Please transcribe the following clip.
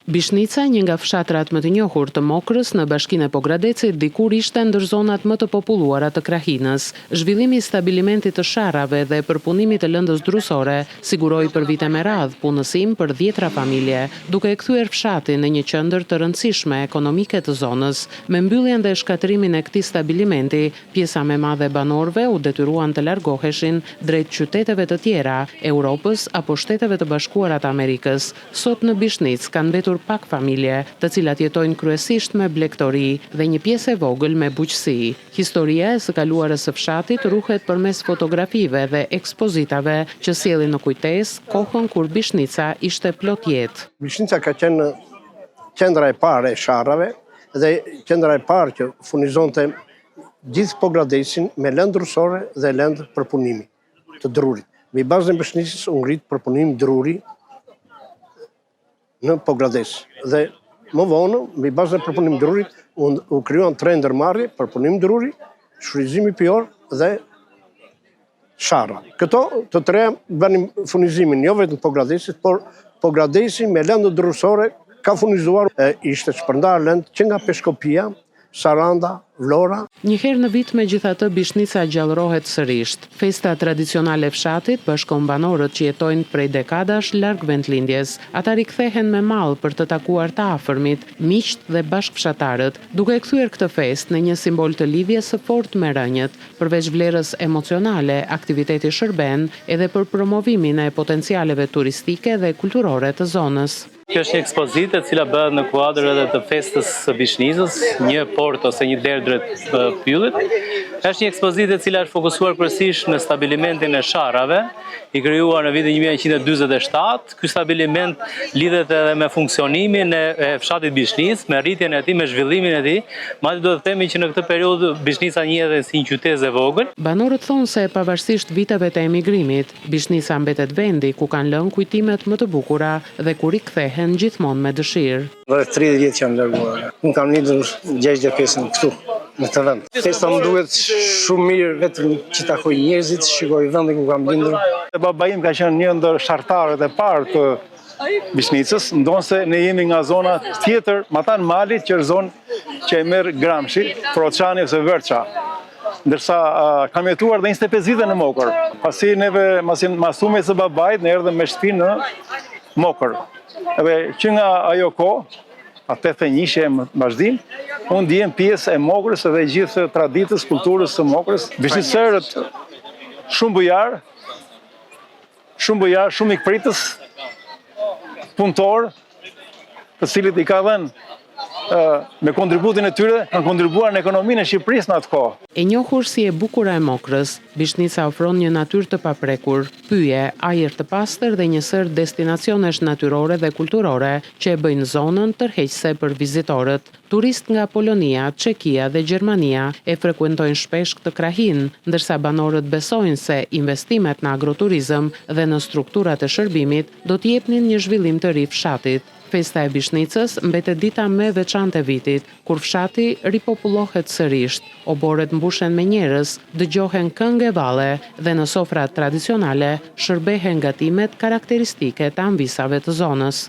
Bishnica, një nga fshatrat më të njohur të Mokrës në bashkinë e Pogradecit, dikur ishte ndër zonat më të populluara të Krahinës. Zhvillimi i stabilimentit të sharrave dhe përpunimit të lëndës drusore siguroi për vite me radhë punësim për 10 familje, duke e kthyer fshatin në një qendër të rëndësishme ekonomike të zonës. Me mbylljen dhe shkatërimin e këtij stabilimenti, pjesa më e madhe e banorëve u detyruan të largoheshin drejt qyteteve të tjera, Europës apo Shteteve të Bashkuara të Amerikës. Sot në Bishnicë kanë mbetur pak familje, të cilat jetojnë kryesisht me blegtori dhe një pjesë e vogël me buqësi. Historia e së kaluarës së fshatit ruhet përmes fotografive dhe ekspozitave që sjellin në kujtesë kohën kur Bishnica ishte plot jetë. Bishnica ka qenë qendra e parë e sharrave dhe qendra e parë që furnizonte gjithë Pogradesin me lëndë drusore dhe lëndë përpunimi të drurit. Mbi bazën e Bishnicës u ngrit përpunimi druri në Pogrades dhe më vonë, mbi bazën e përpunimit drurit, u krijuan 3 ndërmarrje, përpunim druri, shfrytëzimi pijor dhe sharra. Këto të treja bënin furnizimin jo vetëm Pogradesit, por Pogradesi me lëndë drusore ka furnizuar, ishte shpërndar lëndë që nga Peshkopia, Saranda, Vlora. Një herë në vit megjithatë Bishnica gjallërohet sërish. Festa tradicionale e fshatit bashkon banorët që jetojnë prej dekadash larg vendlindjes. Ata rikthehen me mall për të takuar të afërmit, miqt dhe bashkëfshatarët, duke e kthyer këtë festë në një simbol të lidhjes së fortë me rënjët. Përveç vlerës emocionale, aktiviteti shërben edhe për promovimin e potencialeve turistike dhe kulturore të zonës. Kjo është një ekspozitë e cila bëhet në kuadër edhe të festës së Bishnicës, një port ose një derë drejt pyllit. Është një ekspozitë e cila është fokusuar kryesisht në stabilimentin e sharrave, i krijuar në vitin 1947. Ky stabiliment lidhet edhe me funksionimin e fshatit Bishnicë, me rritjen e tij, me zhvillimin e tij. Madje do të themi që në këtë periudhë Bishnica njihet si një qytet e vogël. Banorët thonë se pavarësisht viteve të emigrimit, Bishnica mbetet vendi ku kanë lënë kujtimet më të bukura dhe ku rikthehen gjithmonë me dëshirë. Rreth 30 vjet jam larguar. Unë kam lindur 65 këtu, në të vend. Festa më duhet shumë mirë vetëm që takoj njerëzit, shikoj vendin ku kam lindur. Baba im ka qenë një ndër shartarët e parë të Bishnicës, ndonse ne jemi nga zona tjetër, Matan Malit, që është zonë që e merr Gramshi, Proçani ose Vërça. Ndërsa kam jetuar dhe 25 vite në Mokër. Pasi neve masume së babait, ne erdhëm me shtëpi në Mokër. Edhe që nga ajo kohë, atë të njëshe e vazhdim, unë ndihem pjesë e Mokrës dhe gjithë traditës, kulturës së Mokrës. Bishnicërët shumë bujar, shumë ikpritës, punëtor, të cilit i ka dhenë me kontributin e tyre, kanë kontribuar në ekonominë e Shqipërisë në atë kohë. E njohur si e bukura e Mokrës, Bishnica ofron një natyrë të paprekur, pyje, ajër të pastër dhe një sër destinacionesh natyrore dhe kulturore që e bëjnë zonën tërheqëse për vizitorët. Turist nga Polonia, Çekia dhe Gjermania e frekuentojnë shpesh këtë krahinë, ndërsa banorët besojnë se investimet në agroturizëm dhe në strukturat e shërbimit do të jepnin një zhvillim të ri fshatit. Festa e Bishnicës mbetet dita më e veçantë e vitit, kur fshati ripopullohet sërish, oborret mbushen me njerëz, dëgjohen këngë valle dhe në sofrat tradicionale shërbehen gatimet karakteristike të anvisave të zonës.